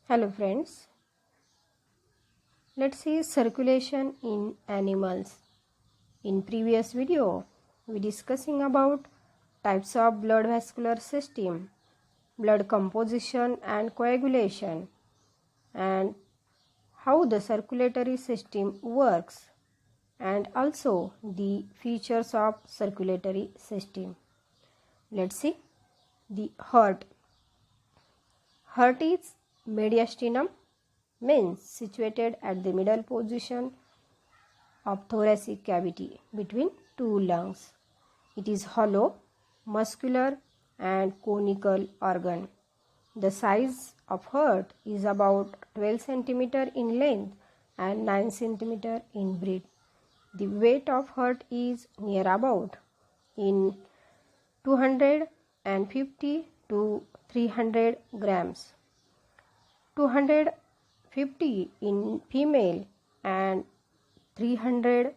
Hello friends, let's see circulation in animals. In previous video, we discussing about types of blood vascular system, blood composition and coagulation, and how the circulatory system works, and also the features of circulatory system. Let's see the heart. Heart is mediastinum, means situated at the middle position of thoracic cavity between two lungs. It is hollow, muscular and conical organ. The size of heart is about 12 cm in length and 9 cm in breadth. The weight of heart is near about in 250 to 300 grams. 250 in female and 300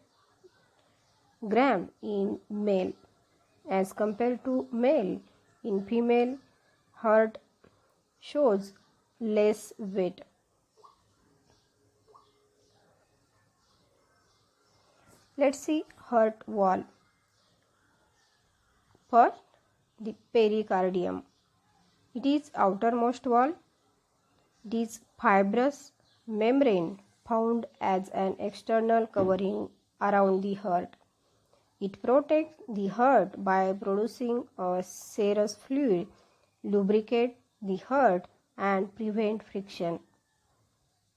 gram in male. As compared to male, in female heart shows less weight. Let's see heart wall. First, the pericardium. It is outermost wall. It is fibrous membrane found as an external covering around the heart. It protects the heart by producing a serous fluid, lubricate the heart and prevent friction.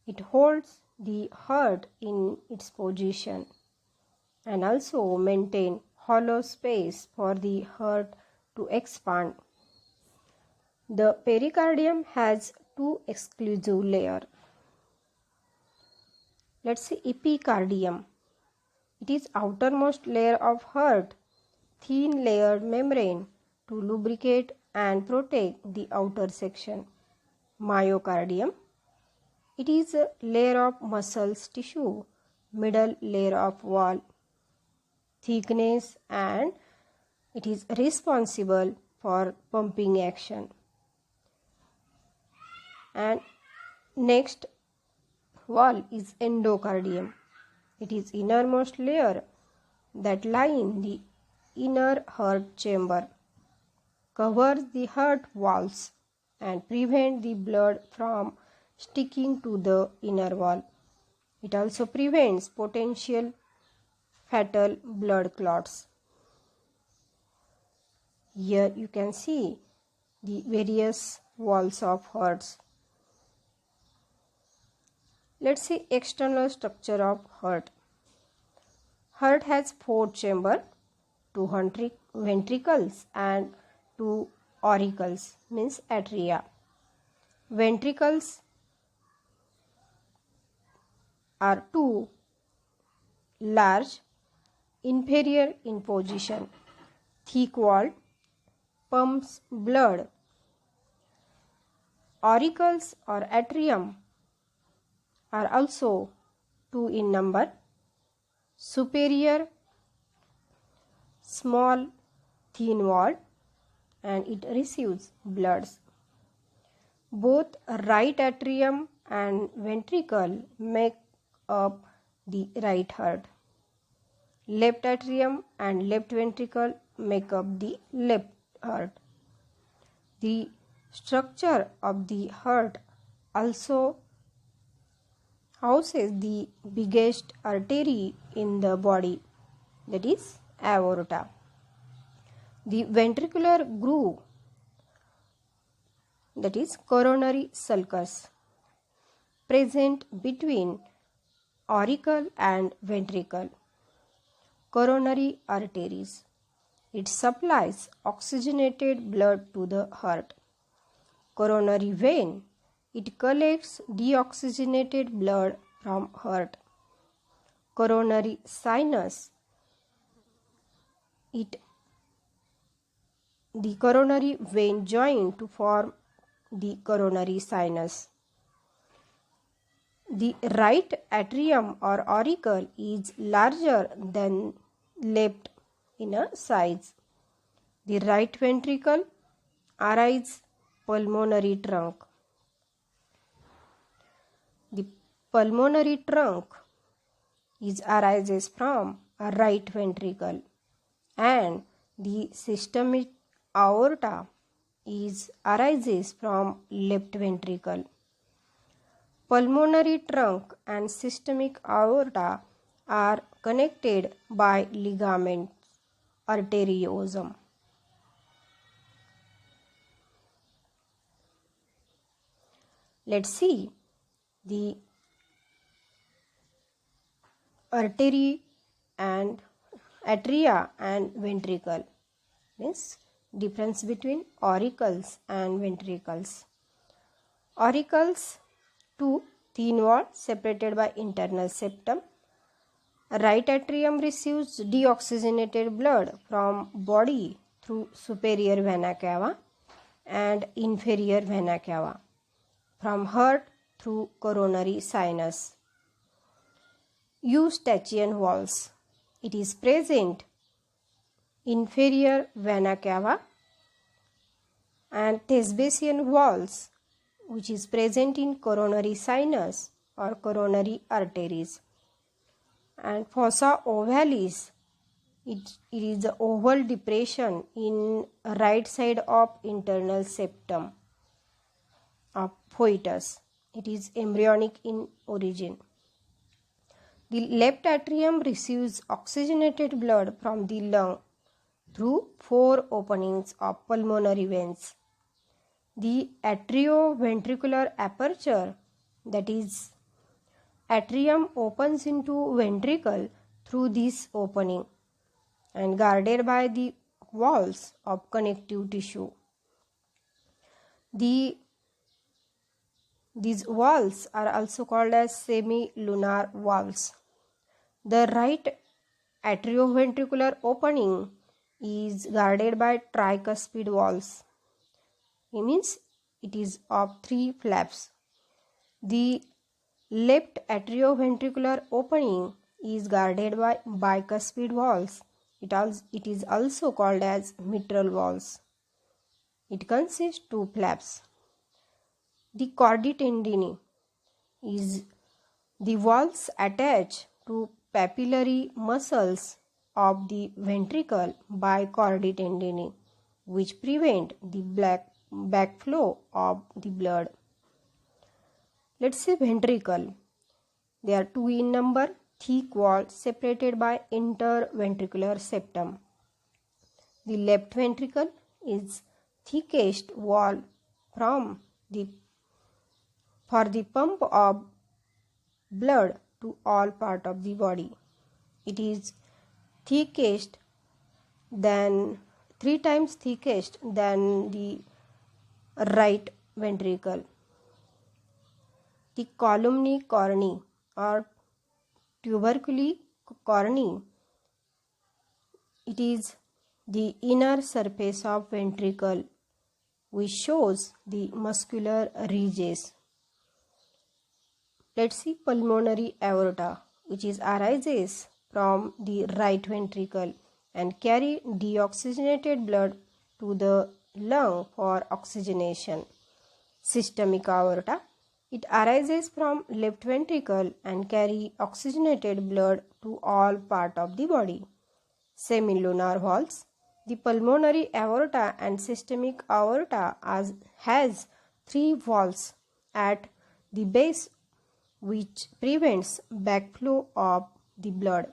It holds the heart in its position and also maintain hollow space for the heart to expand. The pericardium has two exclusive layers. Let's see epicardium. It is outermost layer of heart, thin layered membrane to lubricate and protect the outer section. Myocardium. It is a layer of muscles tissue, middle layer of wall, thickness, and it is responsible for pumping action. And next wall is endocardium. It is innermost layer that line the inner heart chamber, covers the heart walls and prevent the blood from sticking to the inner wall. It also prevents potential fatal blood clots. Here you can see the various walls of hearts. Let's see external structure of heart. Heart has 4 chambers, 2 ventricles and 2 auricles, means atria. Ventricles are 2 large, inferior in position, thick walled, pumps blood. Auricles or atrium are also 2 in number, superior, small, thin walled, and it receives bloods. Both right atrium and ventricle make up the right heart. Left atrium and left ventricle make up the left heart. The structure of the heart also houses the biggest artery in the body, that is aorta. The ventricular groove, that is coronary sulcus, present between auricle and ventricle. Coronary arteries. It supplies oxygenated blood to the heart. Coronary vein. It collects deoxygenated blood from heart. Coronary sinus. The coronary vein join to form the coronary sinus. The right atrium or auricle is larger than left in a size. The right ventricle arises pulmonary trunk. pulmonary trunk arises from a right ventricle, and the systemic aorta arises from left ventricle. Pulmonary trunk and systemic aorta are connected by ligaments arteriosum. Let's see the artery and atria and ventricle. Means difference between auricles and ventricles. Auricles, two thin walls separated by internal septum. Right atrium receives deoxygenated blood from body through superior vena cava and inferior vena cava, from heart through coronary sinus. Eustachian walls. It is present inferior vena cava, and Thesbasian walls, which is present in coronary sinus or coronary arteries. And fossa ovalis, it is the oval depression in right side of internal septum of fetus. It is embryonic in origin. The left atrium receives oxygenated blood from the lung through 4 openings of pulmonary veins. The atrioventricular aperture, that is, atrium opens into ventricle through this opening and guarded by the walls of connective tissue. These walls are also called as semilunar walls. The right atrioventricular opening is guarded by tricuspid walls. It means it is of 3 flaps. The left atrioventricular opening is guarded by bicuspid walls. It is also called as mitral walls. It consists 2 flaps. The chordae tendineae is the walls attached to papillary muscles of the ventricle by chordae tendineae, which prevent the backflow of the blood. Let's say ventricle. They are 2 in number, thick wall separated by interventricular septum. The left ventricle is thickest wall for the pump of blood to all part of the body. It is 3 times thickest than the right ventricle. The columnae corneae or tuberculi corneae, it is the inner surface of ventricle which shows the muscular ridges. Let's see pulmonary aorta, which arises from the right ventricle and carry deoxygenated blood to the lung for oxygenation. Systemic aorta, it arises from left ventricle and carry oxygenated blood to all part of the body. Semilunar walls, the pulmonary aorta and systemic aorta has 3 valves at the base which prevents backflow of the blood.